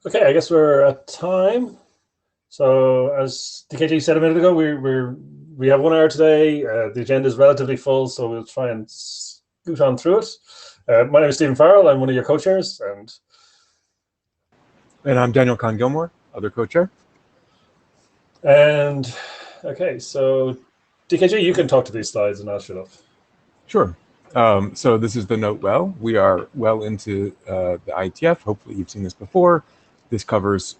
Okay, I guess we're at time. So as DKG said a minute ago, we have 1 hour today. The agenda is relatively full, so we'll try and scoot on through it. My name is Stephen Farrell. I'm one of your co-chairs, and I'm Daniel Kahn-Gilmore, other co-chair. And okay, so DKG, you can talk to these slides, and I'll shut up. Sure. So this is the note well. We are well into the IETF. Hopefully you've seen this before. This covers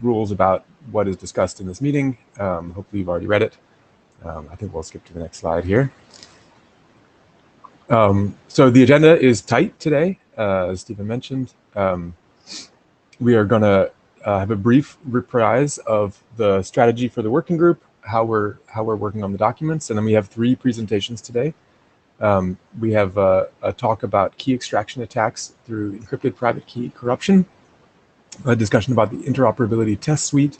rules about what is discussed in this meeting. Hopefully you've already read it. I think we'll skip to the next slide here. So the agenda is tight today, as Stephen mentioned. We are going to have a brief reprise of the strategy for the working group, how we're working on the documents, and then we have 3 presentations today. We have a talk about key extraction attacks through encrypted private key corruption, a discussion about the interoperability test suite,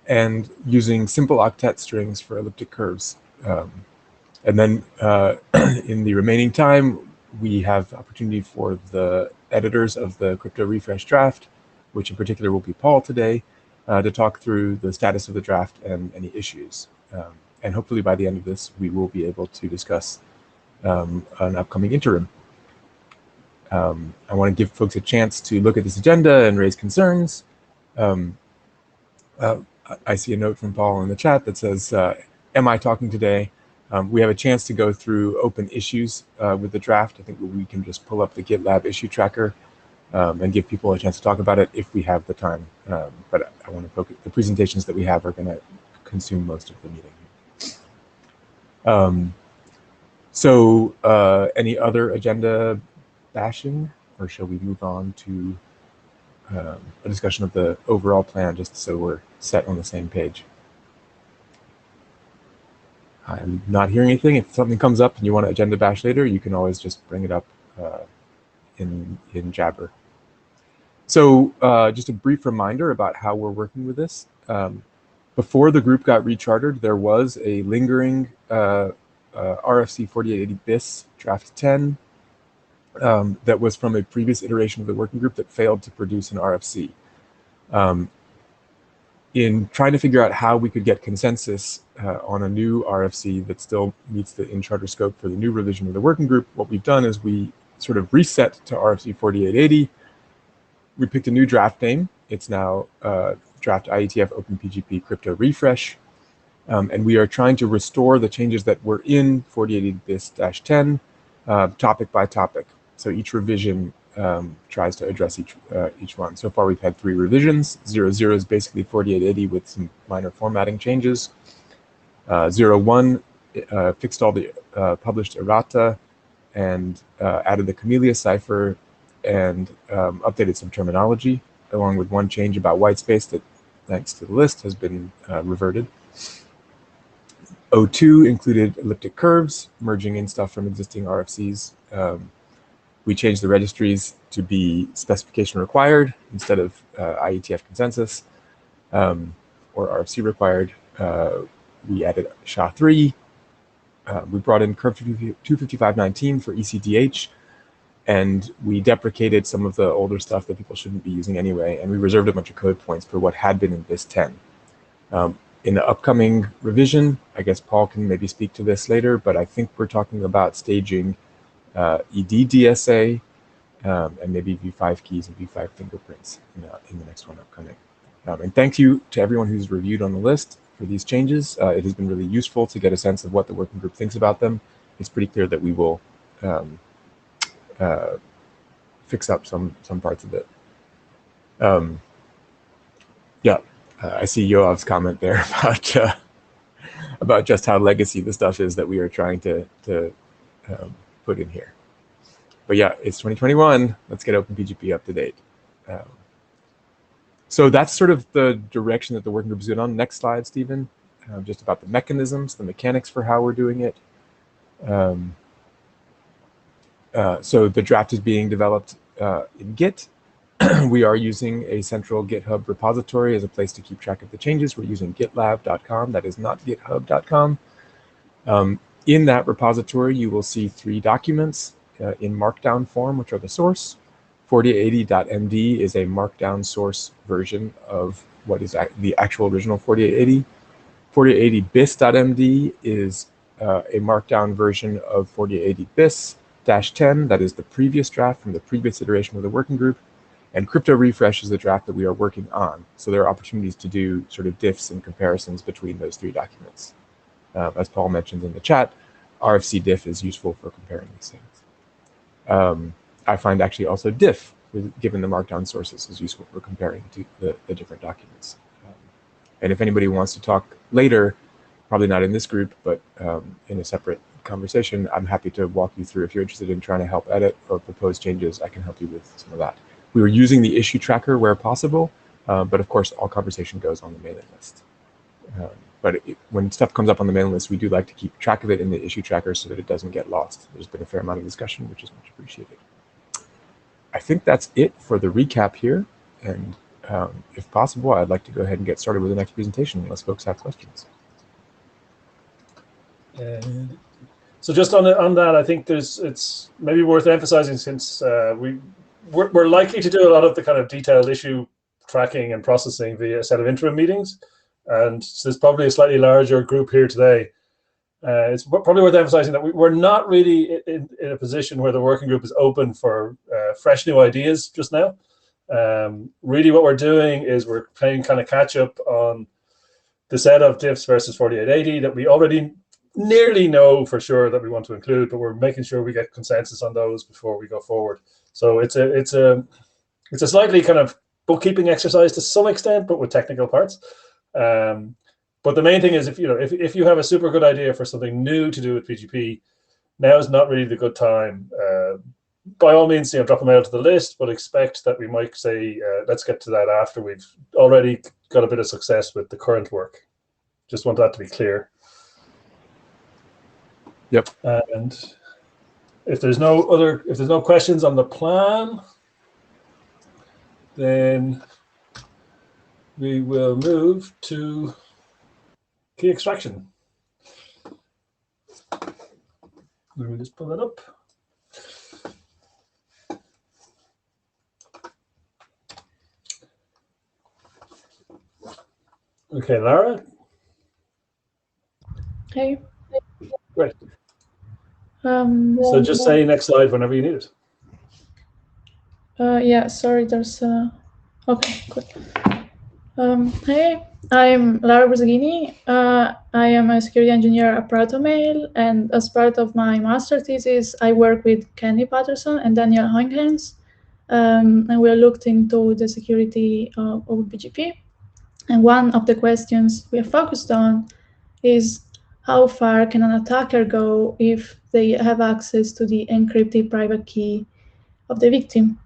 and using simple octet strings for elliptic curves. And then in the remaining time, we have opportunity for the editors of the crypto refresh draft, which in particular will be Paul today, to talk through the status of the draft and any issues. And hopefully by the end of this, we will be able to discuss an upcoming interim. I want to give folks a chance to look at this agenda and raise concerns. I see a note from Paul in the chat that says, am I talking today? We have a chance to go through open issues with the draft. I think we can just pull up the GitLab issue tracker and give people a chance to talk about it if we have the time. But I want to focus, the presentations that we have are going to consume most of the meeting. So any other agenda bashing, or shall we move on to a discussion of the overall plan, just so we're set on the same page? I'm not hearing anything. If something comes up and you want to agenda bash later, you can always just bring it up in Jabber. So just a brief reminder about how we're working with this. Before the group got rechartered, there was a lingering RFC 4880 BIS draft 10 that was from a previous iteration of the working group that failed to produce an RFC. In trying to figure out how we could get consensus on a new RFC that still meets the in-charter scope for the new revision of the working group, what we've done is we sort of reset to RFC 4880. We picked a new draft name. It's now draft IETF OpenPGP Crypto Refresh. And we are trying to restore the changes that were in 4880 BIS-10 topic by topic. So each revision tries to address each one. So far we've had 3 revisions. 00 is basically 4880 with some minor formatting changes. 01 fixed all the published errata and added the Camellia cipher and updated some terminology, along with one change about whitespace that, thanks to the list, has been reverted. 02 included elliptic curves, merging in stuff from existing RFCs. We changed the registries to be specification required instead of IETF consensus or RFC required. We added SHA-3. We brought in curve 25519 for ECDH, and we deprecated some of the older stuff that people shouldn't be using anyway, and we reserved a bunch of code points for what had been in BIS-10. In the upcoming revision, I guess Paul can maybe speak to this later, but I think we're talking about staging ED-DSA and maybe V5 keys and V5 fingerprints in the next one upcoming. And thank you to everyone who's reviewed on the list for these changes. It has been really useful to get a sense of what the working group thinks about them. It's pretty clear that we will fix up some parts of it. Yeah, I see Yoav's comment there about just how legacy the stuff is that we are trying to put in here. But yeah, it's 2021. Let's get OpenPGP up to date. So that's sort of the direction that the working group is going on. Next slide, Stephen. Just about the mechanisms, the mechanics for how we're doing it. So the draft is being developed in Git. We are using a central GitHub repository as a place to keep track of the changes. We're using gitlab.com. That is not github.com. In that repository, you will see 3 documents in Markdown form, which are the source. 4880.md is a markdown source version of what is the actual original 4880. 4880bis.md is a markdown version of 4880bis-10. That is the previous draft from the previous iteration of the working group. And crypto refresh is the draft that we are working on. So there are opportunities to do sort of diffs and comparisons between those three documents. As Paul mentioned in the chat, RFC diff is useful for comparing these things. I find actually also diff, given the markdown sources, is useful for comparing to the different documents. And if anybody wants to talk later, probably not in this group, but in a separate conversation, I'm happy to walk you through. If you're interested in trying to help edit or propose changes, I can help you with some of that. We were using the issue tracker where possible, but of course, all conversation goes on the mailing list. But when stuff comes up on the mailing list, we do like to keep track of it in the issue tracker so that it doesn't get lost. There's been a fair amount of discussion, which is much appreciated. I think that's it for the recap here. And if possible, I'd like to go ahead and get started with the next presentation, unless folks have questions. So just on that, I think it's maybe worth emphasizing, since we're likely to do a lot of the kind of detailed issue tracking and processing via a set of interim meetings. And so there's probably a slightly larger group here today. It's probably worth emphasizing that we're not really in a position where the working group is open for fresh new ideas just now. Really what we're doing is we're playing kind of catch up on the set of diffs versus 4880 that we already nearly know for sure that we want to include, but we're making sure we get consensus on those before we go forward. So it's a slightly kind of bookkeeping exercise to some extent, but with technical parts. But the main thing is, if you have a super good idea for something new to do with PGP, now is not really the good time. By all means, drop a mail to the list, but expect that we might say, let's get to that after we've already got a bit of success with the current work. Just want that to be clear. Yep. And if there's no questions on the plan, then we will move to key extraction. Let me just pull that up. Okay, Lara. Hey. Great. So just say next slide whenever you need it. Yeah, sorry, there's okay, good. Hey, I'm Lara Brusghini. I am a security engineer at Protomail, and as part of my master thesis, I work with Kenny Patterson and Daniel Hoinghans, and we looked into the security of OpenPGP. And one of the questions we are focused on is how far can an attacker go if they have access to the encrypted private key of the victim?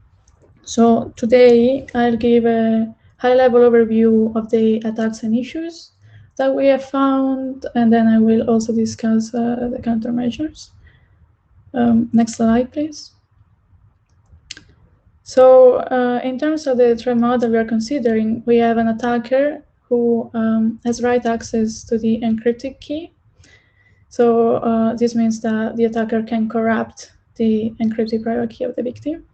So today I'll give a high-level overview of the attacks and issues that we have found, and then I will also discuss the countermeasures. Next slide, please. So in terms of the threat model we are considering, we have an attacker who has write access to the encrypted key. So this means that the attacker can corrupt the encrypted private key of the victim.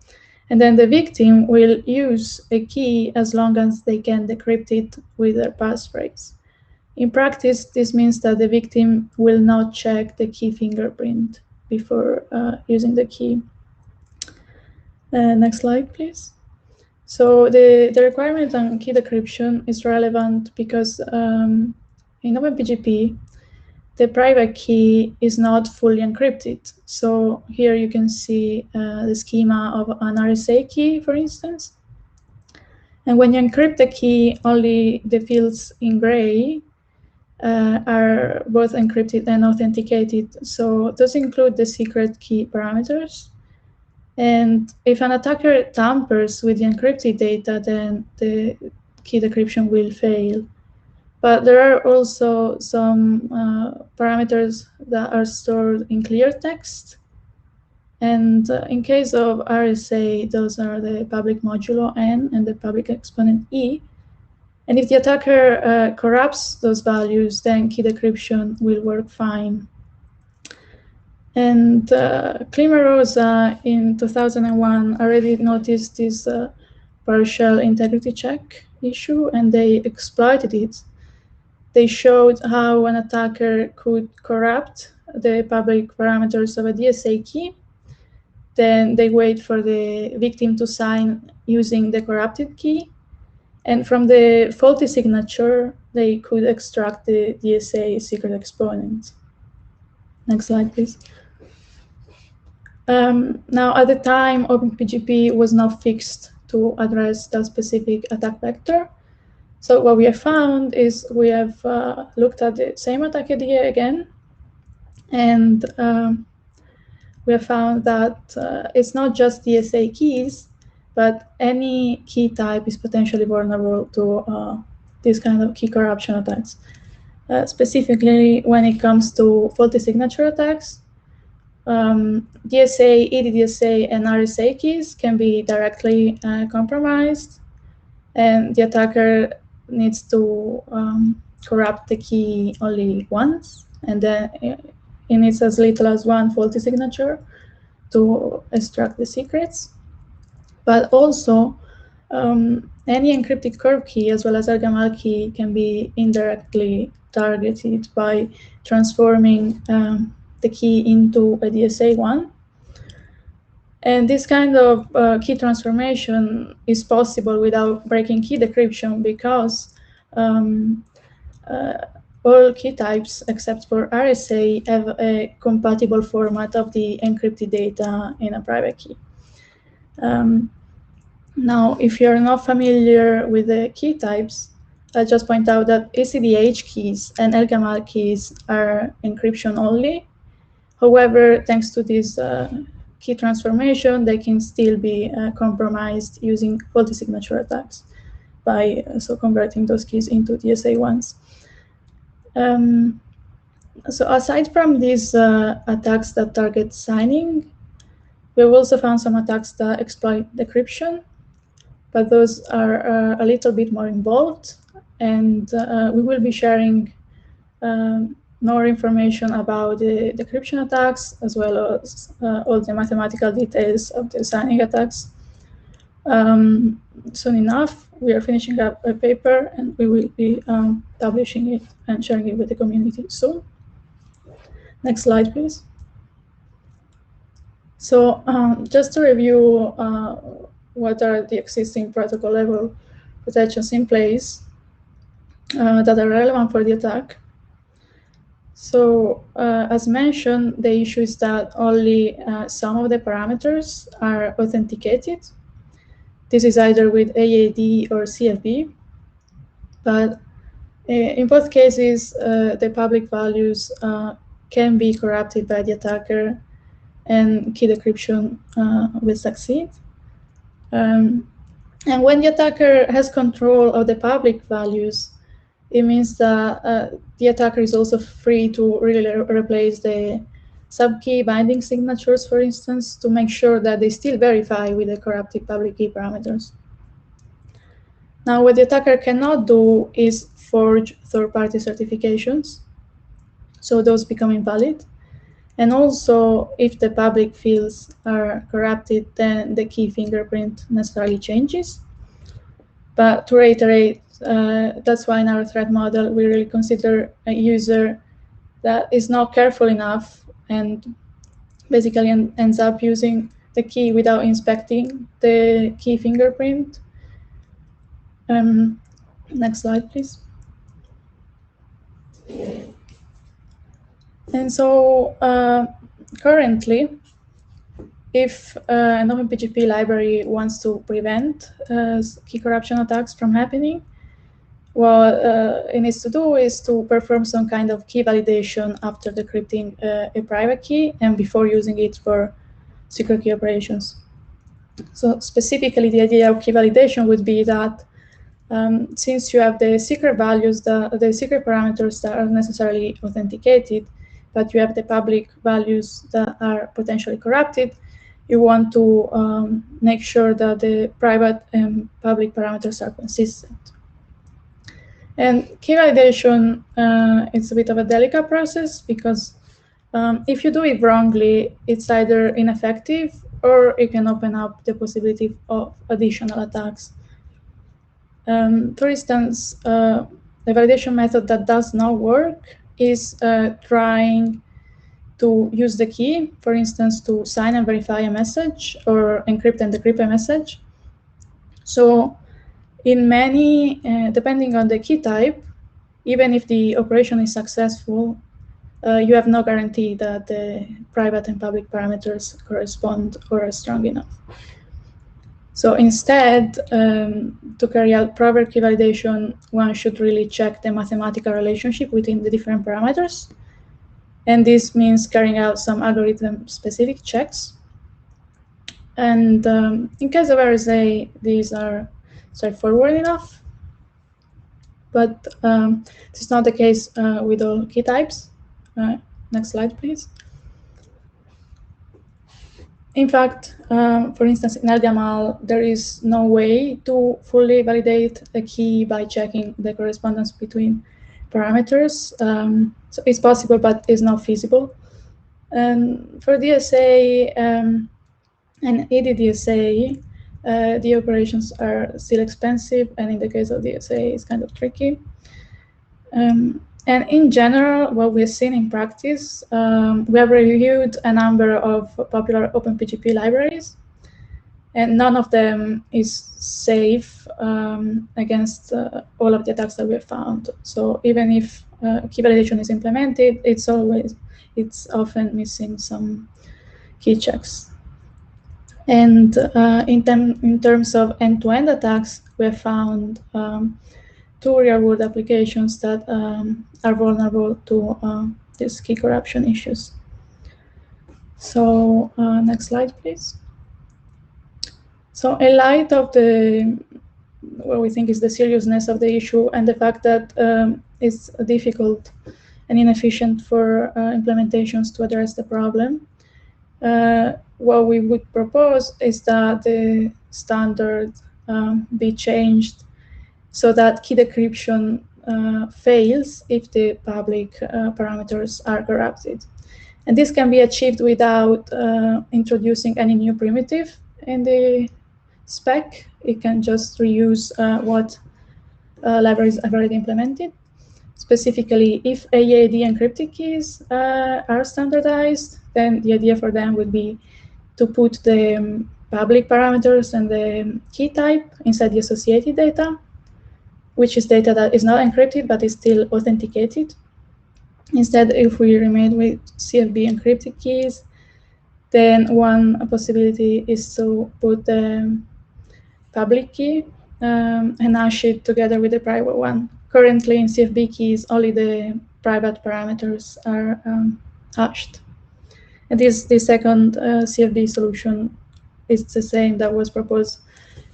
And then the victim will use a key as long as they can decrypt it with their passphrase. In practice, this means that the victim will not check the key fingerprint before using the key. Next slide, please. So the requirement on key decryption is relevant because in OpenPGP, the private key is not fully encrypted. So here you can see the schema of an RSA key, for instance. And when you encrypt the key, only the fields in gray are both encrypted and authenticated. So those include the secret key parameters. And if an attacker tampers with the encrypted data, then the key decryption will fail. But there are also some parameters that are stored in clear text. And in case of RSA, those are the public modulo N and the public exponent E. And if the attacker corrupts those values, then key decryption will work fine. And Klimarosa in 2001 already noticed this partial integrity check issue, and they exploited it. They showed how an attacker could corrupt the public parameters of a DSA key. Then they wait for the victim to sign using the corrupted key. And from the faulty signature, they could extract the DSA secret exponent. Next slide, please. Now, at the time, OpenPGP was not fixed to address that specific attack vector. So what we have found is we have looked at the same attack idea again, and we have found that it's not just DSA keys, but any key type is potentially vulnerable to this kind of key corruption attacks. Specifically, when it comes to faulty signature attacks, DSA, EDDSA, and RSA keys can be directly compromised, and the attacker needs to corrupt the key only once, and then it needs as little as one faulty signature to extract the secrets. But also, any encrypted curve key as well as Argamal key can be indirectly targeted by transforming the key into a DSA1. And this kind of key transformation is possible without breaking key decryption because all key types except for RSA have a compatible format of the encrypted data in a private key. Now, if you're not familiar with the key types, I'll just point out that ACDH keys and Elgamal keys are encryption only. However, thanks to this key transformation, they can still be compromised using faulty signature attacks by converting those keys into DSA1s. So aside from these attacks that target signing, we've also found some attacks that exploit decryption, but those are a little bit more involved, and we will be sharing more information about the decryption attacks, as well as all the mathematical details of the signing attacks. Soon enough, we are finishing up a paper, and we will be publishing it and sharing it with the community soon. Next slide, please. So just to review what are the existing protocol level protections in place that are relevant for the attack. So as mentioned, the issue is that only some of the parameters are authenticated. This is either with AAD or CFB, but in both cases, the public values can be corrupted by the attacker, and key decryption will succeed. And when the attacker has control of the public values, it means that the attacker is also free to really replace the subkey binding signatures, for instance, to make sure that they still verify with the corrupted public key parameters. Now, what the attacker cannot do is forge third-party certifications, so those become invalid. And also, if the public fields are corrupted, then the key fingerprint necessarily changes. But to reiterate, that's why in our threat model, we really consider a user that is not careful enough and basically ends up using the key without inspecting the key fingerprint. Next slide, please. And so currently, if an OpenPGP library wants to prevent key corruption attacks from happening, what it needs to do is to perform some kind of key validation after decrypting a private key and before using it for secret key operations. So specifically, the idea of key validation would be that since you have the secret values, the secret parameters that are necessarily authenticated, but you have the public values that are potentially corrupted, you want to make sure that the private and public parameters are consistent. And key validation is a bit of a delicate process because if you do it wrongly, it's either ineffective or it can open up the possibility of additional attacks. For instance, the validation method that does not work is trying to use the key, for instance, to sign and verify a message or encrypt and decrypt a message. So in many, depending on the key type, even if the operation is successful, you have no guarantee that the private and public parameters correspond or are strong enough. So instead, to carry out proper key validation, one should really check the mathematical relationship within the different parameters. And this means carrying out some algorithm-specific checks. And in case of RSA, these are straightforward enough. But this is not the case with all key types. Next slide, please. In fact, for instance, in LDML, there is no way to fully validate a key by checking the correspondence between parameters. So it's possible, but it's not feasible. And for DSA and EDDSA, the operations are still expensive, and in the case of DSA, it's kind of tricky. And in general, what we've seen in practice, we have reviewed a number of popular OpenPGP libraries, and none of them is safe against all of the attacks that we have found. So even if key validation is implemented, it's often missing some key checks. And in terms of end-to-end attacks, we have found 2 real-world applications that are vulnerable to these key corruption issues. So next slide, please. So in light of what we think is the seriousness of the issue and the fact that it's difficult and inefficient for implementations to address the problem, what we would propose is that the standard be changed so that key decryption fails if the public parameters are corrupted. And this can be achieved without introducing any new primitive in the spec. It can just reuse what libraries have already implemented. Specifically, if AED encrypted keys are standardized, then the idea for them would be to put the public parameters and the key type inside the associated data, which is data that is not encrypted but is still authenticated. Instead, if we remain with CFB encrypted keys, then one possibility is to put the public key and hash it together with the private one. Currently, in CFB keys, only the private parameters are hashed. And this second CFB solution is the same that was proposed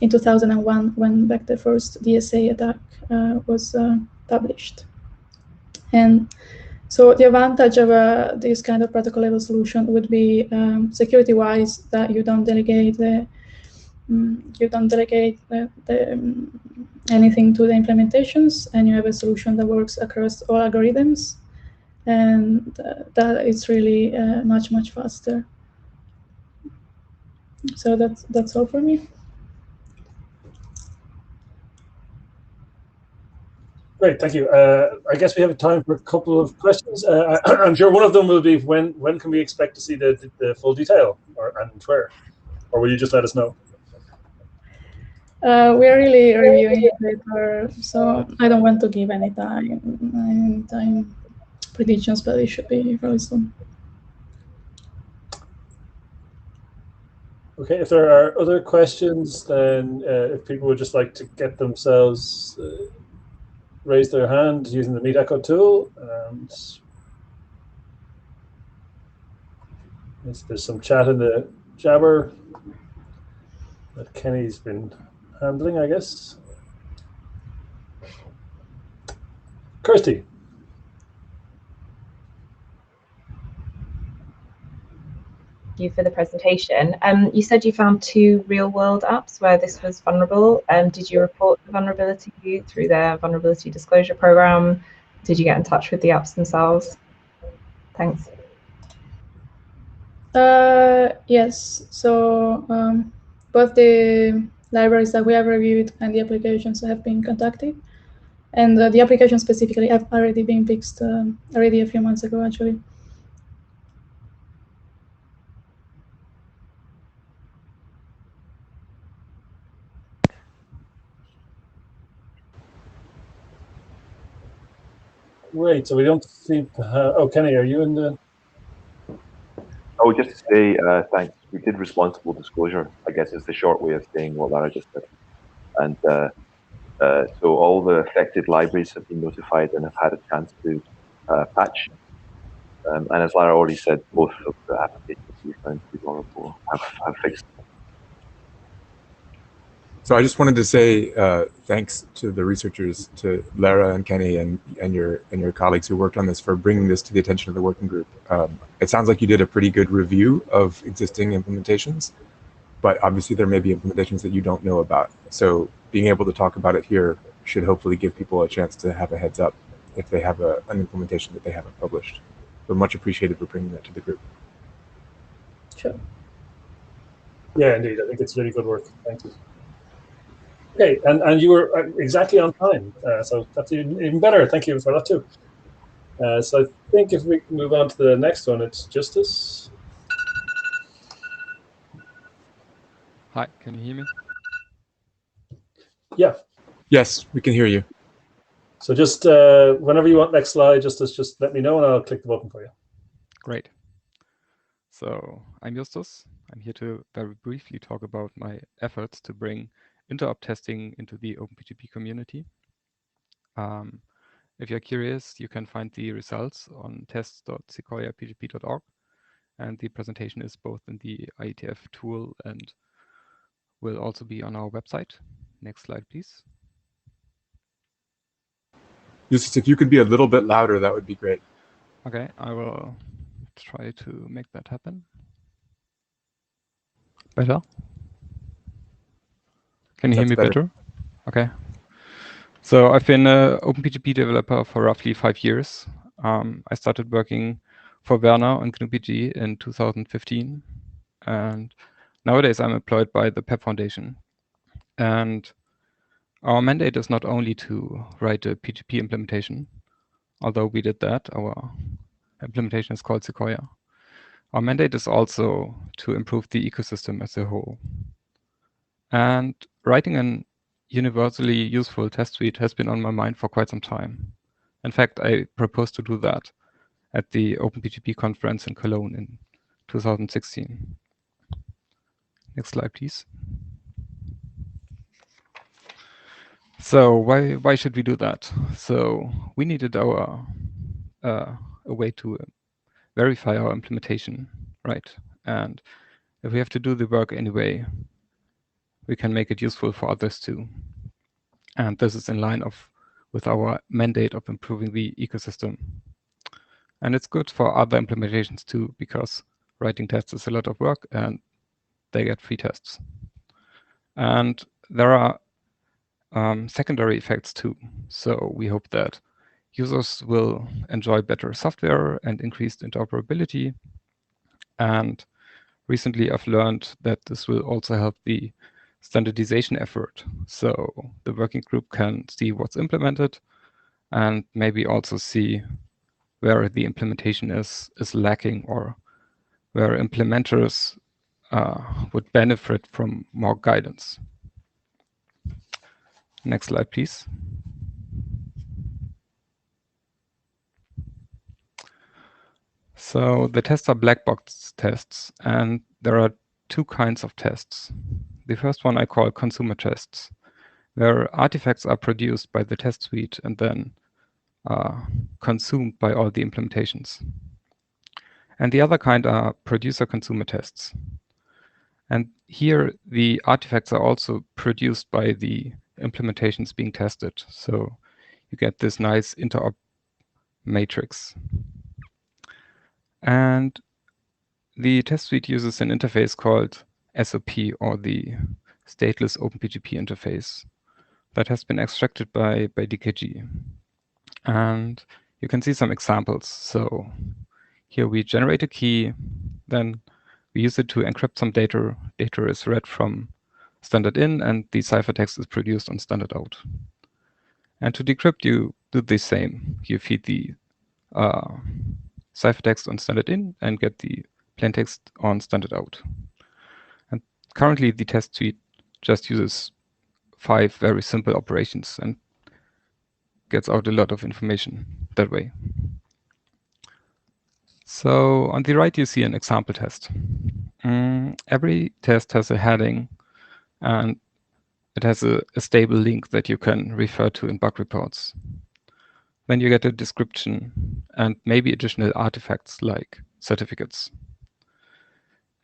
in 2001 when back the first DSA attack was published. And so the advantage of this kind of protocol level solution would be security-wise that you don't delegate anything to the implementations, and you have a solution that works across all algorithms, and that is really much faster. So that's all for me. Great, thank you. I guess we have time for a couple of questions. I'm sure one of them will be when can we expect to see the full detail, and where, or will you just let us know? We are really reviewing the paper, so I don't want to give any time predictions, but it should be really soon. Okay, if there are other questions, then if people would just like to get themselves raise their hand using the Meet Echo tool, and there's some chat in the Jabber that Kenny's been handling, I guess. Kirsty. Thank you for the presentation. You said you found 2 real-world apps where this was vulnerable. Did you report the vulnerability through their vulnerability disclosure program? Did you get in touch with the apps themselves? Thanks. Yes. So both the libraries that we have reviewed and the applications have been contacted. And the application specifically have already been fixed already a few months ago, actually. Great. So we don't seem to have. Oh, Kenny, are you in the? Oh, just to say thanks. We did responsible disclosure, I guess is the short way of saying what Lara just said. And so all the affected libraries have been notified and have had a chance to patch. And as Lara already said, both of the applications we found to be vulnerable have fixed. So I just wanted to say thanks to the researchers, to Lara and Kenny and your colleagues who worked on this for bringing this to the attention of the working group. It sounds like you did a pretty good review of existing implementations, but obviously there may be implementations that you don't know about. So being able to talk about it here should hopefully give people a chance to have a heads up if they have an implementation that they haven't published. So much appreciated for bringing that to the group. Sure. Yeah, indeed. I think it's really good work. Thank you. Okay, and you were exactly on time, so that's even better. Thank you for that too. So I think if we move on to the next one, it's Justice. Hi, can you hear me? Yeah. Yes, we can hear you. So just whenever you want next slide, just let me know and I'll click the button for you. Great. So I'm Justus. I'm here to very briefly talk about my efforts to bring interop testing into the OpenPGP community. If you're curious, you can find the results on tests.sequoiapgp.org, and the presentation is both in the IETF tool and will also be on our website. Next slide, please. Justus, if you could be a little bit louder, that would be great. Okay, I will try to make that happen. Better? Can you hear me better? Okay. So I've been an OpenPGP developer for roughly 5 years. I started working for Werner on GNU-PG in 2015. And nowadays I'm employed by the PEP Foundation. And our mandate is not only to write a PGP implementation, although we did that. Our implementation is called Sequoia. Our mandate is also to improve the ecosystem as a whole. And writing an universally useful test suite has been on my mind for quite some time. In fact, I proposed to do that at the OpenPGP conference in Cologne in 2016. Next slide, please. So why should we do that? So we needed a way to verify our implementation, right? And if we have to do the work anyway, we can make it useful for others too. And this is in line with our mandate of improving the ecosystem. And it's good for other implementations too, because writing tests is a lot of work and they get free tests. And there are secondary effects too. So we hope that users will enjoy better software and increased interoperability. And recently I've learned that this will also help the standardization effort. So the working group can see what's implemented and maybe also see where the implementation is lacking or where implementers would benefit from more guidance. Next slide, please. So the tests are black box tests, and there are two kinds of tests. The first one I call consumer tests, where artifacts are produced by the test suite and then consumed by all the implementations. And the other kind are producer-consumer tests. And here the artifacts are also produced by the implementations being tested. So you get this nice interop matrix. And the test suite uses an interface called SOP, or the Stateless OpenPGP interface, that has been extracted by DKG. And you can see some examples. So here we generate a key, then We use it to encrypt some data. Data is read from standard in, and the ciphertext is produced on standard out. And to decrypt, you do the same. You feed the ciphertext on standard in and get the plaintext on standard out. And currently, the test suite just uses 5 very simple operations and gets out a lot of information that way. So on the right, you see an example test. Every test has a heading, and it has a stable link that you can refer to in bug reports. Then you get a description and maybe additional artifacts like certificates.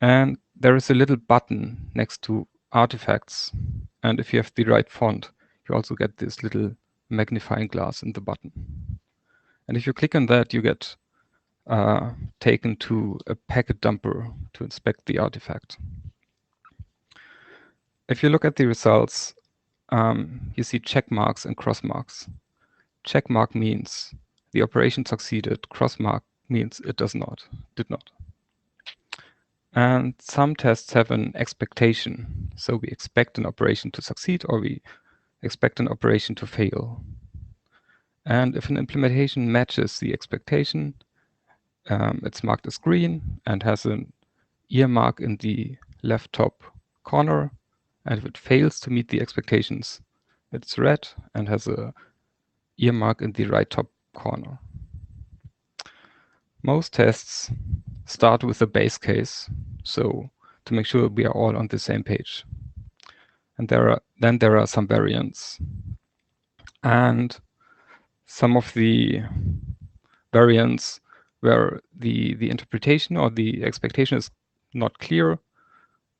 And there is a little button next to artifacts. And if you have the right font, you also get this little magnifying glass in the button. And if you click on that, you get taken to a packet dumper to inspect the artifact. If you look at the results, you see check marks and cross marks. Check mark means the operation succeeded. Cross mark means it did not. And some tests have an expectation. So we expect an operation to succeed, or we expect an operation to fail. And if an implementation matches the expectation, it's marked as green and has an ear mark in the left top corner. And if it fails to meet the expectations, it's red and has a ear mark in the right top corner. Most tests start with a base case, so to make sure we are all on the same page. And then there are some variants. And some of the variants where the interpretation or the expectation is not clear,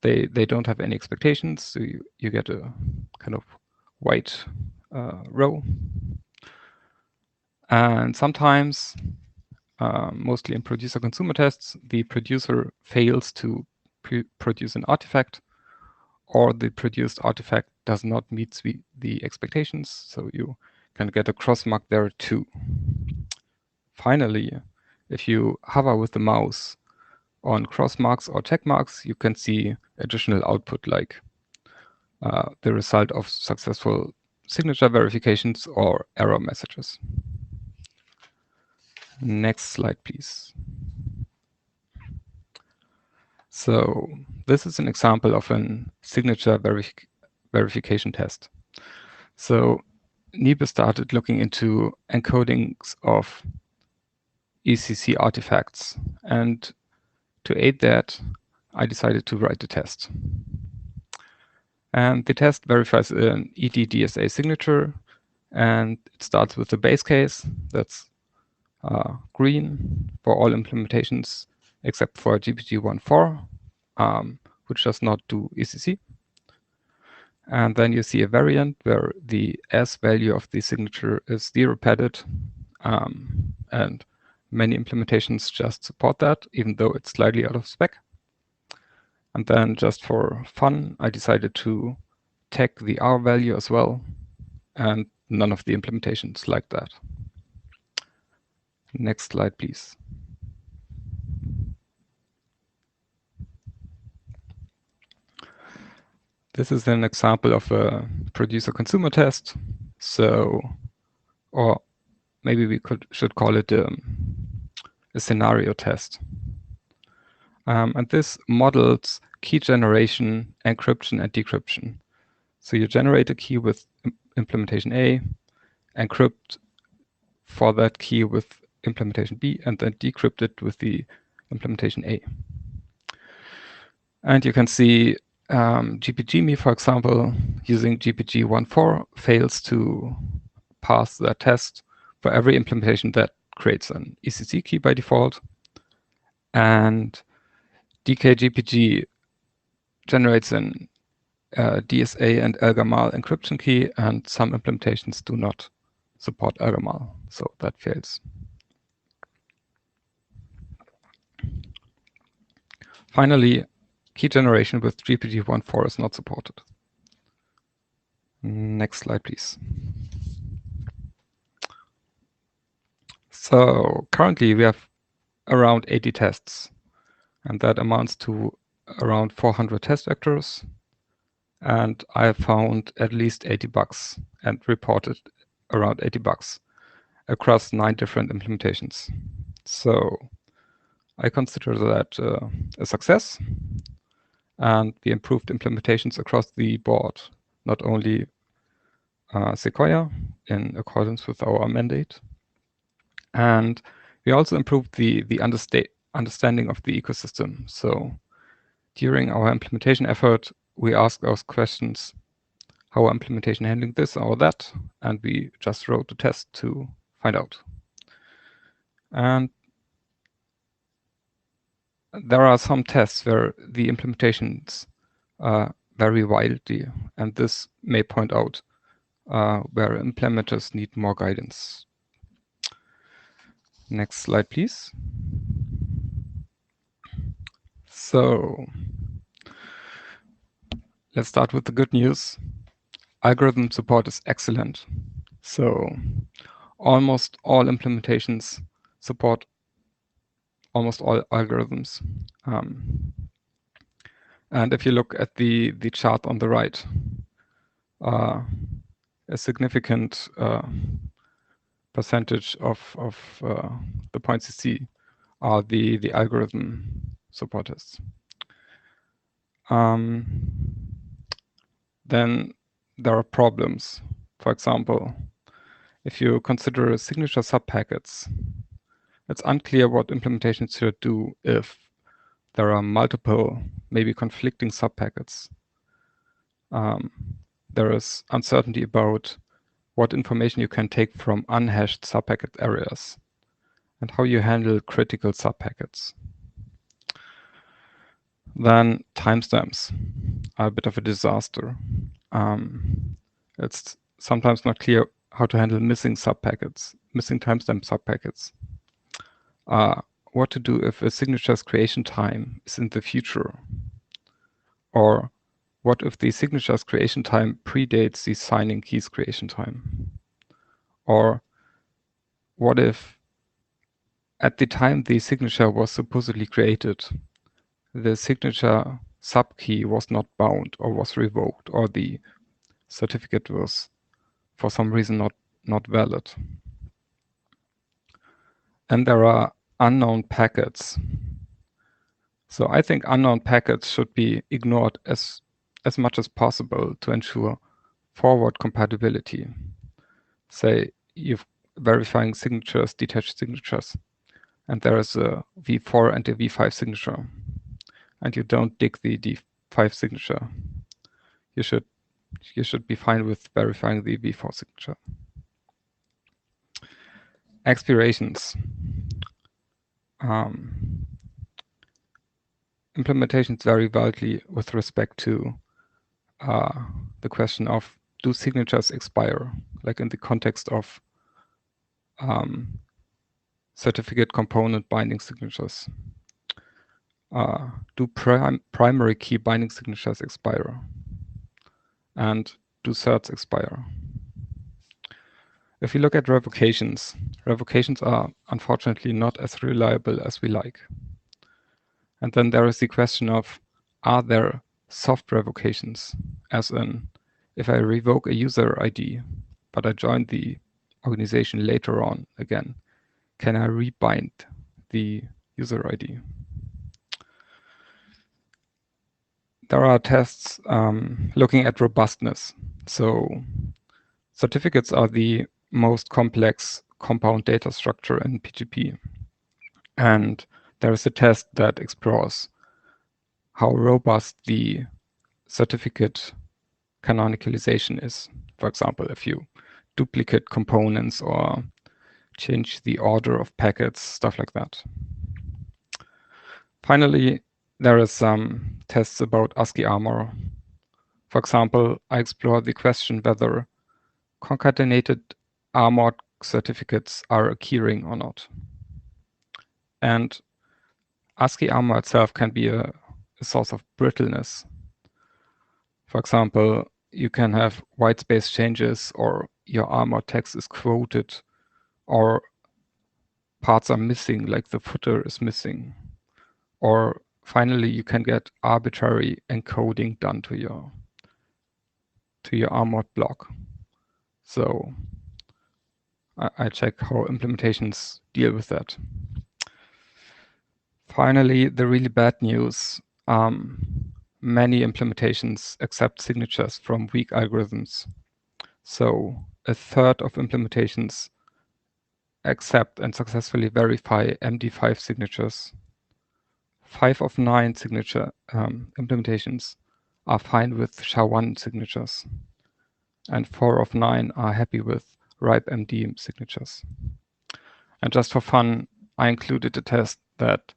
they don't have any expectations, so you get a kind of white row. And sometimes, mostly in producer-consumer tests, the producer fails to produce an artifact, or the produced artifact does not meet the expectations, so you can get a cross mark there too. Finally, if you hover with the mouse on cross marks or check marks, you can see additional output like the result of successful signature verifications or error messages. Next slide, please. So this is an example of a signature verification test. So Niebe started looking into encodings of ECC artifacts, and to aid that, I decided to write the test. And the test verifies an EDDSA signature, and it starts with the base case. That's green for all implementations except for GPT-1.4, which does not do ECC. And then you see a variant where the S value of the signature is 0 padded, and many implementations just support that, even though it's slightly out of spec. And then just for fun, I decided to tag the R value as well, and none of the implementations like that. Next slide, please. This is an example of a producer-consumer test. So, or maybe we should call it a scenario test. And this models key generation, encryption, and decryption. So you generate a key with implementation A, encrypt for that key with implementation B, and then decrypt it with the implementation A. And you can see GPGME, for example, using GPT-1.4 fails to pass that test for every implementation that creates an ECC key by default. And DKGPG generates an DSA and Elgamal encryption key, and some implementations do not support Elgamal, so that fails. Finally, key generation with GPT-1.4 is not supported. Next slide, please. So currently we have around 80 tests. And that amounts to around 400 test vectors. And I found at least 80 bugs and reported around 80 bugs across 9 different implementations. So I consider that a success. And we improved implementations across the board, not only Sequoia in accordance with our mandate. And we also improved the understanding of the ecosystem. So during our implementation effort, we asked those questions, how are implementation handling this or that? And we just wrote a test to find out. And there are some tests where the implementations vary wildly, and this may point out where implementers need more guidance. Next slide, please. So let's start with the good news. Algorithm support is excellent. So almost all implementations support almost all algorithms. And if you look at the chart on the right, a significant percentage of the points you see are the algorithm supporters. Then there are problems. For example, if you consider signature subpackets, it's unclear what implementations should do if there are multiple, maybe conflicting subpackets. There is uncertainty about what information you can take from unhashed subpacket areas and how you handle critical subpackets. Then timestamps are a bit of a disaster. It's sometimes not clear how to handle missing subpackets, missing timestamp subpackets. What to do if a signature's creation time is in the future? Or what if the signature's creation time predates the signing key's creation time? Or what if at the time the signature was supposedly created, the signature subkey was not bound or was revoked, or the certificate was for some reason not valid? And there are unknown packets. So I think unknown packets should be ignored as much as possible to ensure forward compatibility. Say you're verifying signatures, detached signatures, and there is a v4 and a v5 signature, and you don't dig the d5 signature. You should be fine with verifying the v4 signature. Expirations. Implementations vary wildly with respect to the question of, do signatures expire, like in the context of certificate component binding signatures? Do primary key binding signatures expire? And do certs expire? If you look at revocations, revocations are unfortunately not as reliable as we like. And then there is the question of, are there soft revocations? As in, if I revoke a user ID, but I join the organization later on again, can I rebind the user ID? There are tests looking at robustness. So certificates are the most complex compound data structure in PGP. And there is a test that explores how robust the certificate canonicalization is. For example, if you duplicate components or change the order of packets, stuff like that. Finally, there are some tests about Ascii Armor. For example, I explore the question whether concatenated armored certificates are a keyring or not. And Ascii Armor itself can be a source of brittleness. For example, you can have white space changes, or your armor text is quoted, or parts are missing, like the footer is missing, or finally, you can get arbitrary encoding done to your armored block. So I check how implementations deal with that. Finally, the really bad news. Many implementations accept signatures from weak algorithms. So a third of implementations accept and successfully verify MD5 signatures. 5 of 9 signature implementations are fine with SHA-1 signatures. And 4 of 9 are happy with RIPE-MD signatures. And just for fun, I included a test that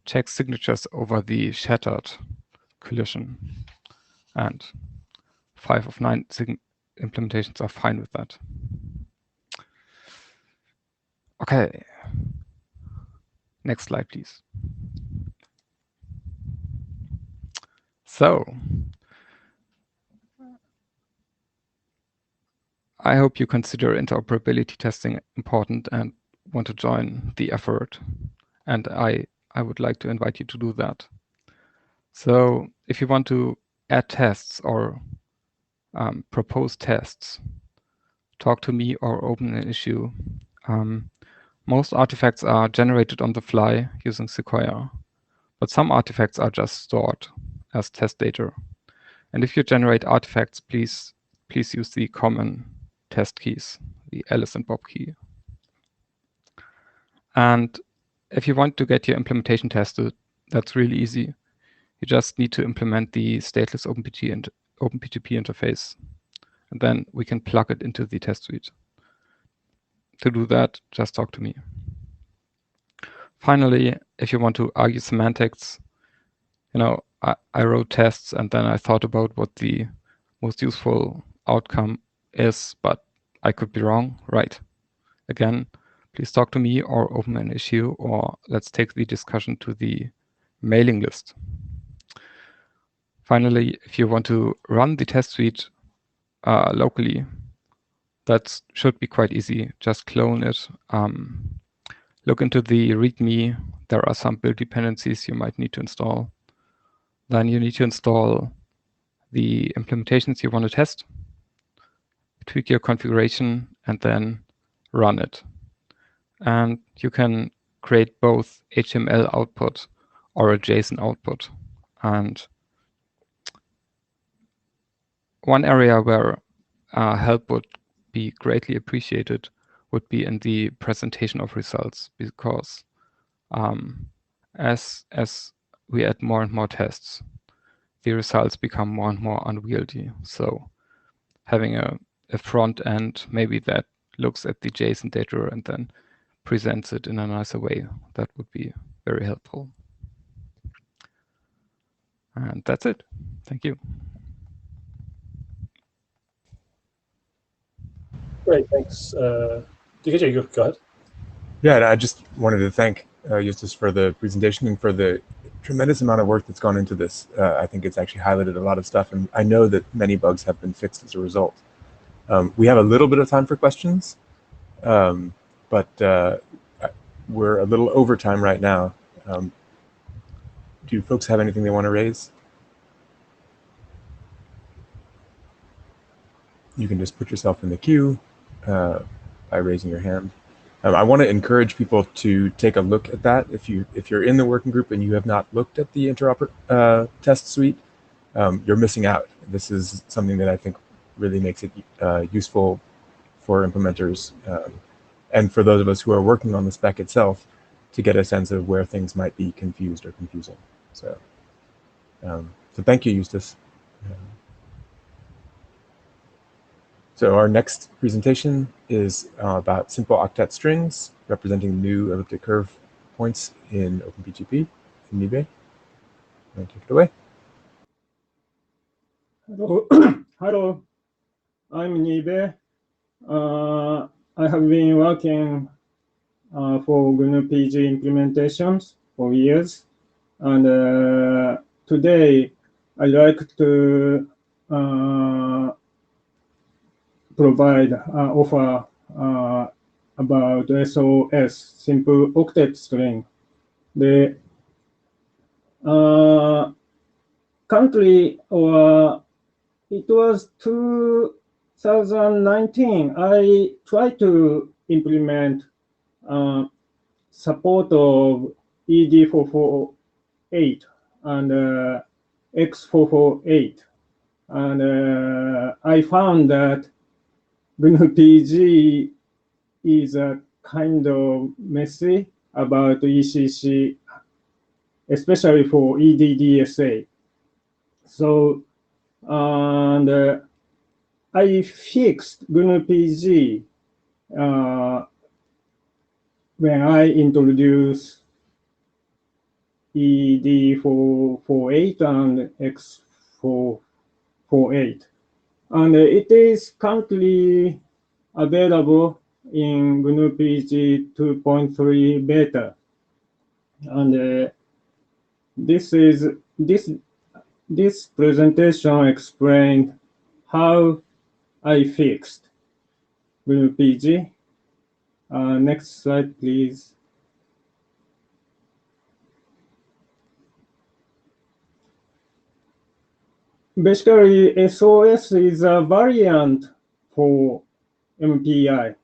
checks signatures over the shattered collision. And 5 of 9 implementations are fine with that. Okay. Next slide, please. So, I hope you consider interoperability testing important and want to join the effort. And I would like to invite you to do that. So if you want to add tests or propose tests, talk to me or open an issue. Most artifacts are generated on the fly using Sequoia, but some artifacts are just stored as test data. And if you generate artifacts, please use the common test keys, the Alice and Bob key. And if you want to get your implementation tested, that's really easy. You just need to implement the stateless OpenPGP interface, and then we can plug it into the test suite. To do that, just talk to me. Finally, if you want to argue semantics, I wrote tests and then I thought about what the most useful outcome is, but I could be wrong, right? Again, please talk to me or open an issue, or let's take the discussion to the mailing list. Finally, if you want to run the test suite locally, that should be quite easy. Just clone it. Look into the README. There are some build dependencies you might need to install. Then you need to install the implementations you want to test, tweak your configuration, and then run it. And you can create both HTML output or a JSON output. And one area where help would be greatly appreciated would be in the presentation of results, because as we add more and more tests, the results become more and more unwieldy. So having a front end maybe that looks at the JSON data and then presents it in a nicer way, that would be very helpful. And that's it. Thank you. Great, thanks. DKJ, go ahead. Yeah, and I just wanted to thank Justus for the presentation and for the tremendous amount of work that's gone into this. I think it's actually highlighted a lot of stuff, and I know that many bugs have been fixed as a result. We have a little bit of time for questions, but we're a little over time right now. Do folks have anything they want to raise? You can just put yourself in the queue by raising your hand. I want to encourage people to take a look at that. If you're in the working group and you have not looked at the interoper test suite, you're missing out. This is something that I think really makes it useful for implementers and for those of us who are working on the spec itself to get a sense of where things might be confused or confusing. So thank you, Justus. So our next presentation is about simple octet strings representing new elliptic curve points in OpenPGP. Nibe, take it away. Hello, hello. I'm Nibe. I have been working for GNU-PG implementations for years, and today I'd like to provide offer about SOS, simple octet string. Currently, or it was 2019, I tried to implement support of ED448 and X448. And I found that GNU-PG is kind of messy about ECC, especially for EDDSA. So, and I fixed GNU-PG when I introduced ED448 and X448. And it is currently available in GNU-PG 2.3 beta. And this presentation explained how I fixed GNU-PG. Next slide, please. Basically, SOS is a variant for MPI,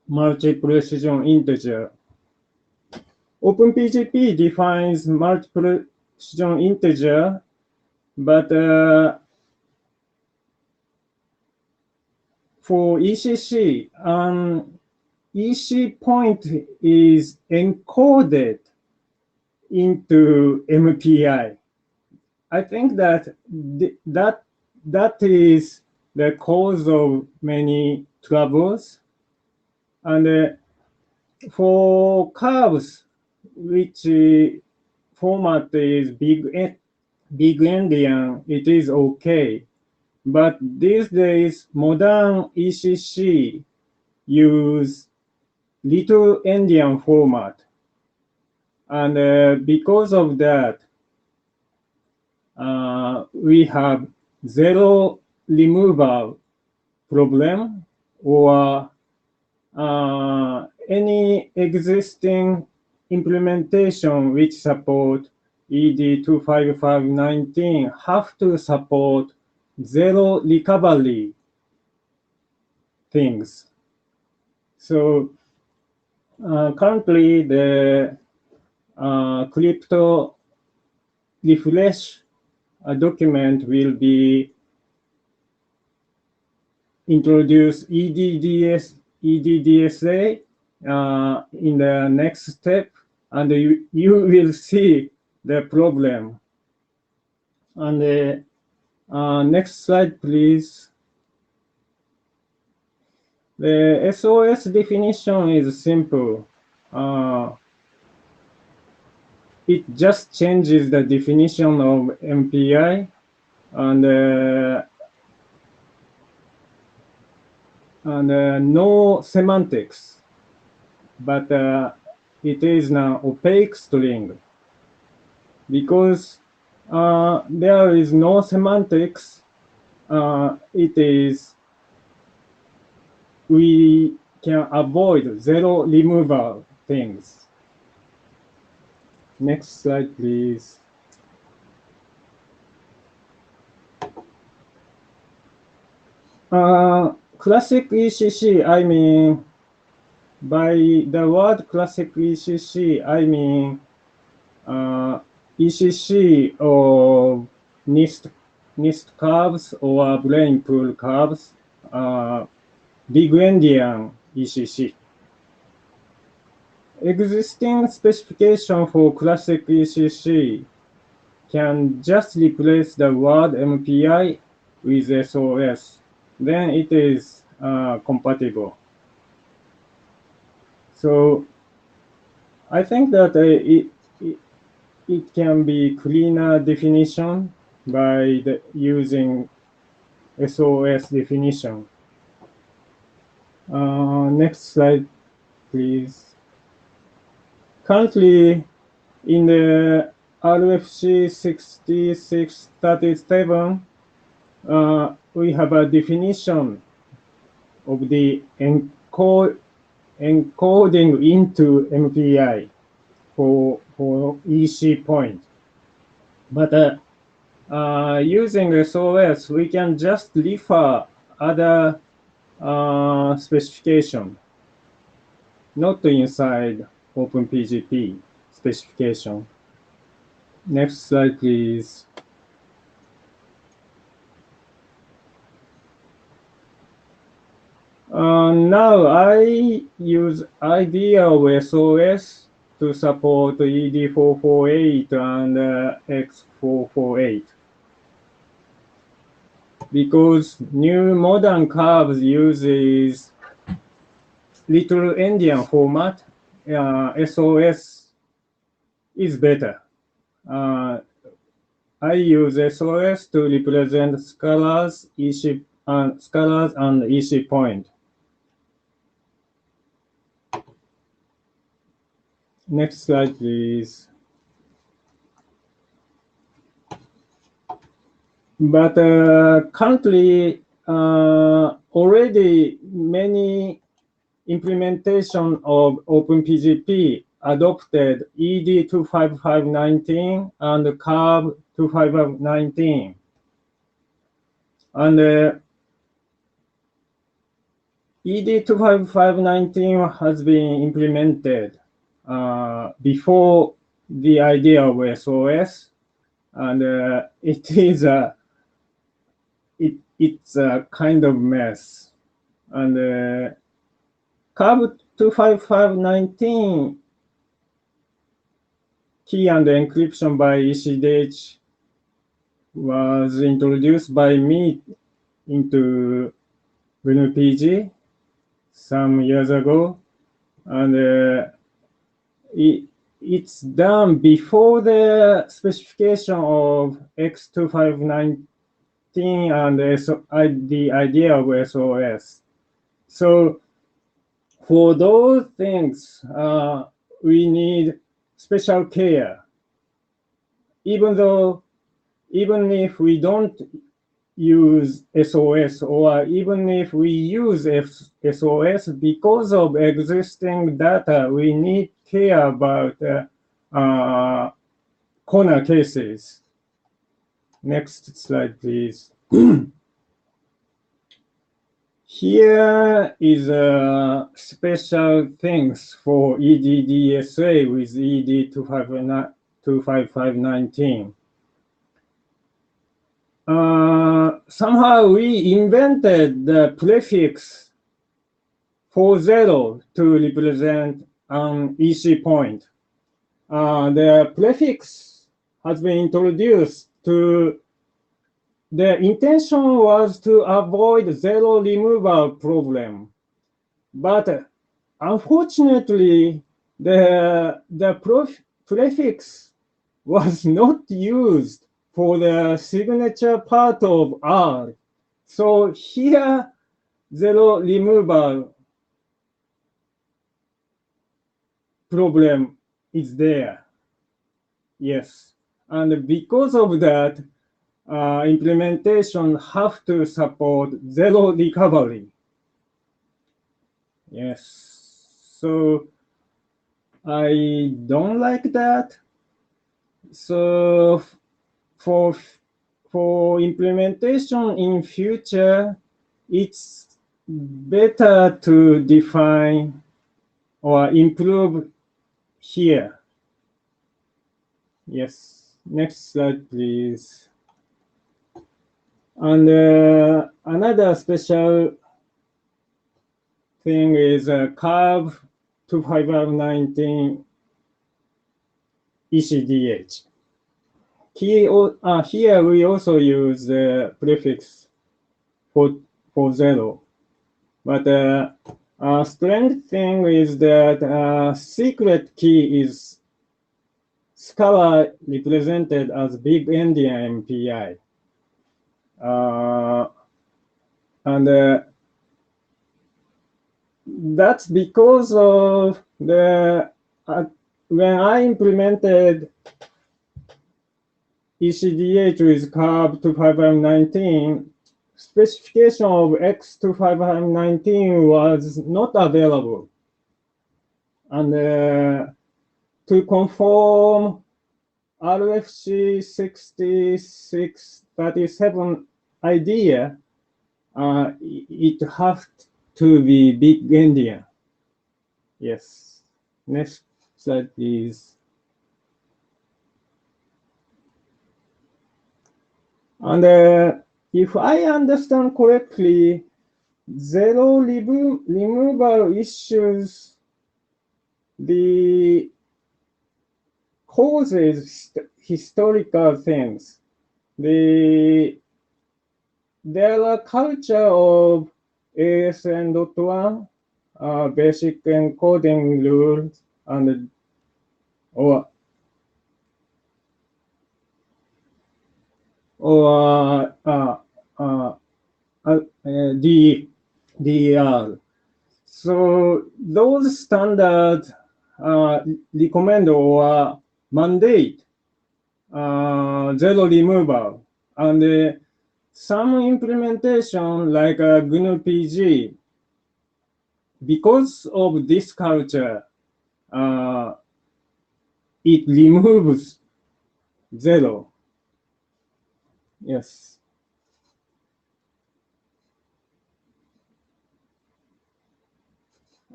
multi-precision integer. OpenPGP defines multi-precision integer, but for ECC, an EC point is encoded into MPI. I think that that is the cause of many troubles. And for curves, which format is big endian, it is okay. But these days, modern ECC use little endian format. And because of that, we have zero removal problem, or any existing implementation which support ED25519 have to support zero recovery things. So currently the crypto refresh document will be introduce EDDSA in the next step, and you will see the problem. And next slide, please. The SOS definition is simple. It just changes the definition of MPI, and no semantics, but it is an opaque string. Because there is no semantics, we can avoid zero removal things. Next slide, please. Classic ECC, I mean, by the word classic ECC, I mean ECC of NIST curves or brain pool curves, big endian ECC. Existing specification for classic ECC can just replace the word MPI with SOS. Then it is compatible. So I think that it can be cleaner definition by using SOS definition. Next slide, please. Currently, in the RFC 6637, we have a definition of the encoding into MPI for EC point. But using SOS, we can just refer other specification, not inside OpenPGP specification. Next slide, please. Now I use idea of SOS to support ED448 and X448. Because new modern curves uses little endian format, SOS is better. I use SOS to represent scalars, scalars and EC point. Next slide, please. But currently, already many implementation of OpenPGP adopted ED25519 and curve 25519. And ED25519 has been implemented before the idea of SOS, and it's a kind of mess. And curve 25519 key and encryption by ECDH was introduced by me into WinPG some years ago, and it's done before the specification of X25519 and the idea of SOS. So for those things, we need special care. Even if we don't use SOS, or even if we use SOS, because of existing data, we need care about corner cases. Next slide, please. Here is special things for EDDSA with ED25519. Somehow we invented the prefix 40 to represent an EC point. The prefix has been introduced to, the intention was to avoid zero removal problem. But unfortunately, the prefix was not used for the signature part of R. So here, zero removal problem is there. Yes. And because of that, implementation have to support zero recovery. Yes. So I don't like that. So for implementation in future, it's better to define or improve here. Yes. Next slide, please. And another special thing is curve 25519 ECDH. Here we also use the prefix for 0. But strange thing is that secret key is scalar represented as big endian MPI. And that's because of the when I implemented ECDH with curve 25519, specification of X25519 was not available. And to conform RFC 6637 idea, it have to be big endian. Yes. Next slide, please. And if I understand correctly, zero removal issues the causes historical things. There are culture of ASN.1, basic encoding rules, and DER. So those standards recommend or mandate zero removal, and some implementation like GNU-PG, because of this culture, it removes zero. Yes.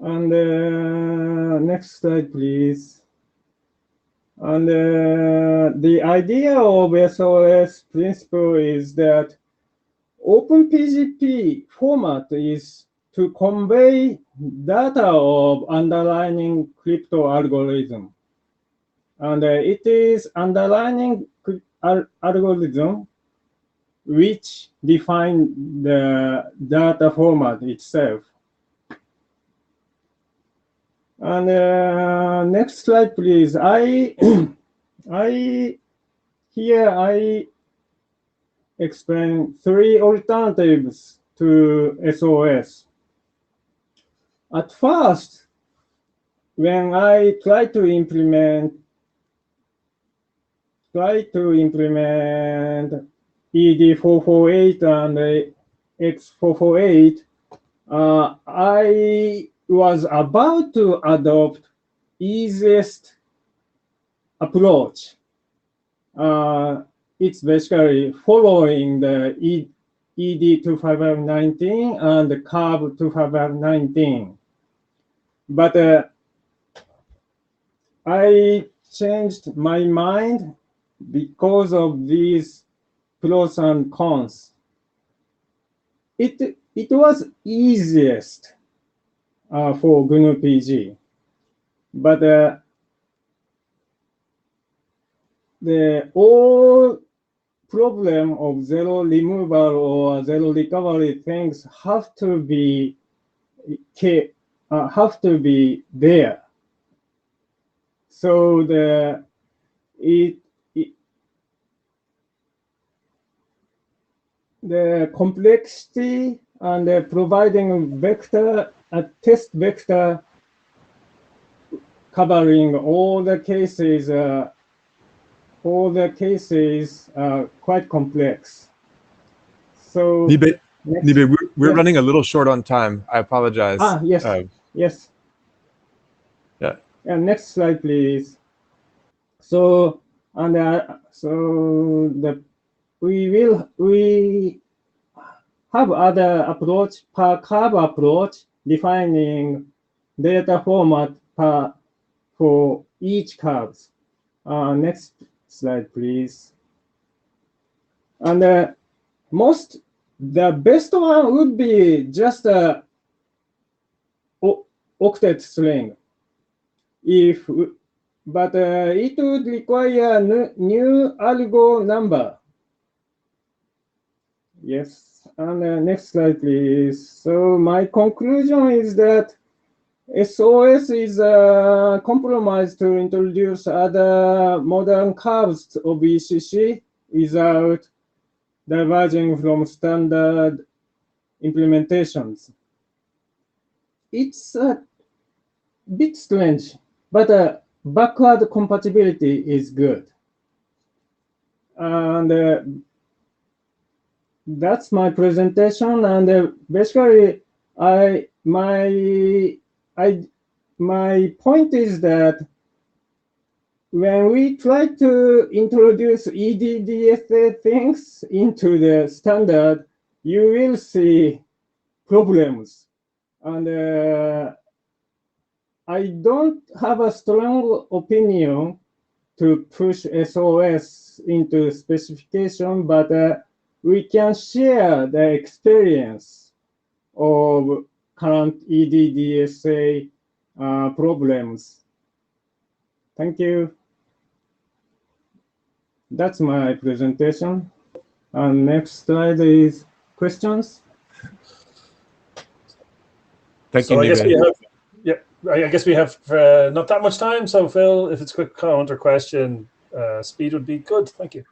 And next slide, please. And the idea of SOS principle is that OpenPGP format is to convey data of underlying crypto algorithm. And it is underlying algorithm which define the data format itself. And next slide, please. Here I explain 3 alternatives to SOS. At first, when I try to implement ED448 and X448, I was about to adopt easiest approach. It's basically following the ED25519 and the CARB 25519. But I changed my mind because of these pros and cons. It was easiest for GNU-PG, but the all problem of zero removal or zero recovery things have to be there. So the complexity and providing vector, test vector covering all the cases are quite complex. So Nibe, we're running a little short on time. I apologize. Yes. Yes. Yeah. And next slide, please. So we have other approach per curve approach defining data format for each curves. Next slide, please. And the best one would be just a octet string. But it would require new algo number. Yes. And next slide, please. So my conclusion is that SOS is a compromise to introduce other modern curves of ECC without diverging from standard implementations. It's a bit strange, but backward compatibility is good. And that's my presentation. And basically, my point is that when we try to introduce EDDSA things into the standard, you will see problems. And I don't have a strong opinion to push SOS into specification, but we can share the experience of current EDDSA problems. Thank you. That's my presentation. And next slide is questions. Thank you, I guess Nibe. we have, I guess we have not that much time. So Phil, if it's a quick comment or question, speed would be good. Thank you.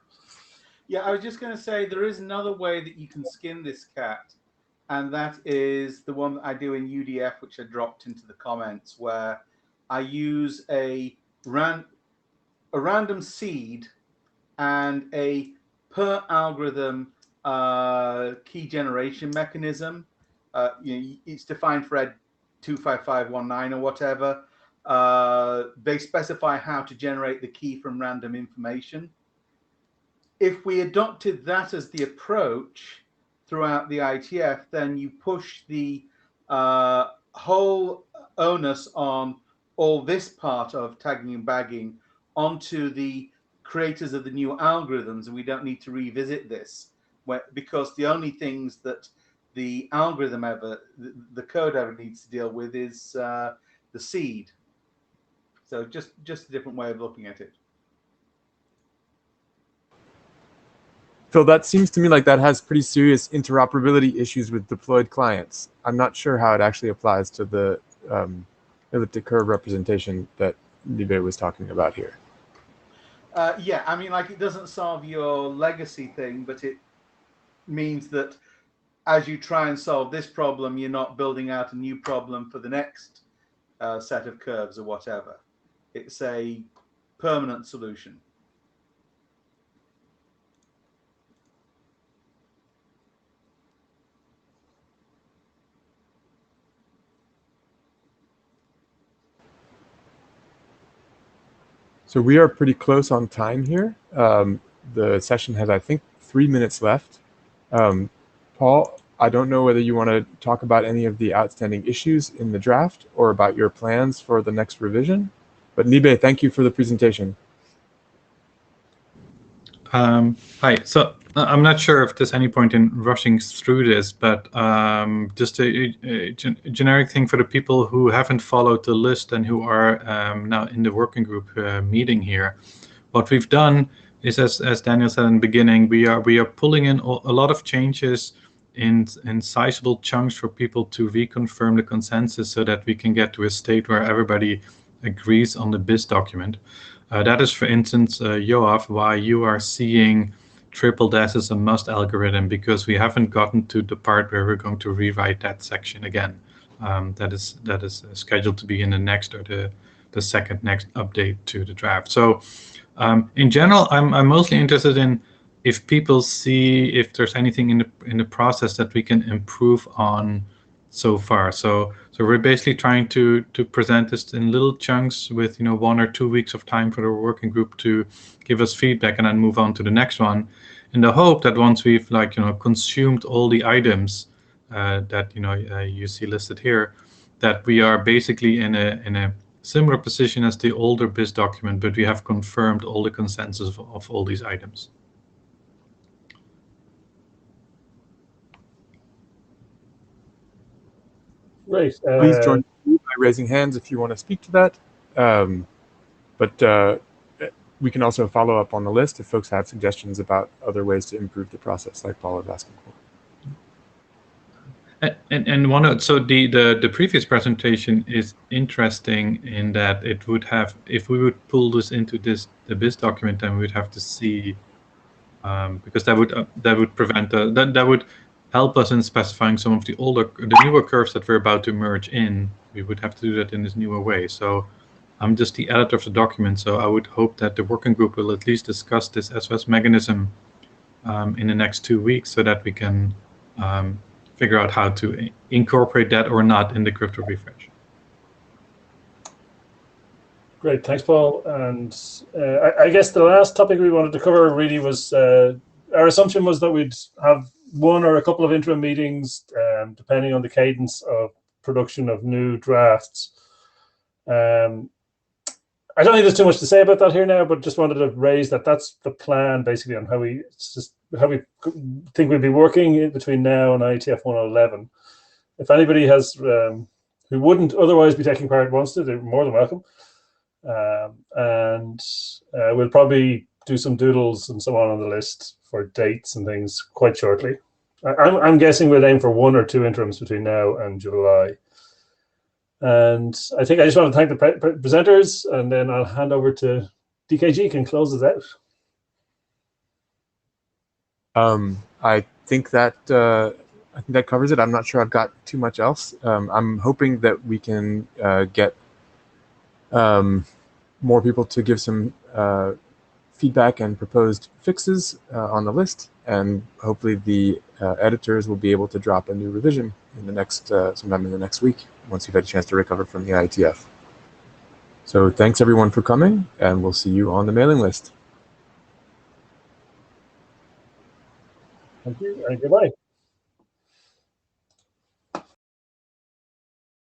Yeah, I was just going to say there is another way that you can skin this cat, and that is the one that I do in UDF, which I dropped into the comments, where I use a random seed and a per algorithm key generation mechanism. It's defined for ed 25519 or whatever. They specify how to generate the key from random information. If we adopted that as the approach throughout the IETF, then you push the whole onus on all this part of tagging and bagging onto the creators of the new algorithms, and we don't need to revisit this, because the only things that the algorithm the code ever needs to deal with is the seed. So just a different way of looking at it. Phil, that seems to me like that has pretty serious interoperability issues with deployed clients. I'm not sure how it actually applies to the elliptic curve representation that Nibe was talking about here. Yeah, I mean, like, it doesn't solve your legacy thing, but it means that as you try and solve this problem, you're not building out a new problem for the next set of curves or whatever. It's a permanent solution. So we are pretty close on time here. The session has, I think, 3 minutes left. Paul, I don't know whether you want to talk about any of the outstanding issues in the draft or about your plans for the next revision. But Nibe, thank you for the presentation. Hi. So I'm not sure if there's any point in rushing through this, but just a generic thing for the people who haven't followed the list and who are now in the working group meeting here. What we've done is, as Daniel said in the beginning, we are pulling in a lot of changes in sizable chunks for people to reconfirm the consensus so that we can get to a state where everybody agrees on the BIS document. That is, for instance, Yoav, why you are seeing triple DES as a must algorithm, because we haven't gotten to the part where we're going to rewrite that section again. That is scheduled to be in the next or the second next update to the draft. So in general, I'm mostly interested in if people see if there's anything in the process that we can improve on so far. So we're basically trying to present this in little chunks with 1 or 2 weeks of time for the working group to give us feedback and then move on to the next one, in the hope that once we've consumed all the items that you see listed here, that we are basically in a similar position as the older BIS document, but we have confirmed all the consensus of all these items. Great. Please join by raising hands if you want to speak to that. But we can also follow up on the list if folks have suggestions about other ways to improve the process, like Paul was asking for. And so the previous presentation is interesting in that it would have, if we would pull this into the BIS document, then we would have to see, because that would prevent that would help us in specifying some of the newer curves that we're about to merge in. We would have to do that in this newer way. So I'm just the editor of the document, so I would hope that the working group will at least discuss this SOS mechanism in the next 2 weeks, so that we can figure out how to incorporate that or not in the crypto refresh. Great, thanks, Paul. And I guess the last topic we wanted to cover really was our assumption was that we'd have one or a couple of interim meetings, depending on the cadence of production of new drafts. I don't think there's too much to say about that here now, but just wanted to raise that that's the plan basically on how we think we'll be working between now and IETF 111. If anybody has who wouldn't otherwise be taking part wants to, they're more than welcome. We'll probably do some doodles and so on the list for dates and things quite shortly. I'm guessing we'll aim for 1 or 2 interims between now and July. And I think I just want to thank the presenters, and then I'll hand over to DKG can close us out. I think that covers it. I'm not sure I've got too much else. I'm hoping that we can get more people to give some feedback and proposed fixes on the list, and hopefully the editors will be able to drop a new revision in the next sometime in the next week once you've had a chance to recover from the IETF. So thanks everyone for coming, and we'll see you on the mailing list. Thank you, and goodbye.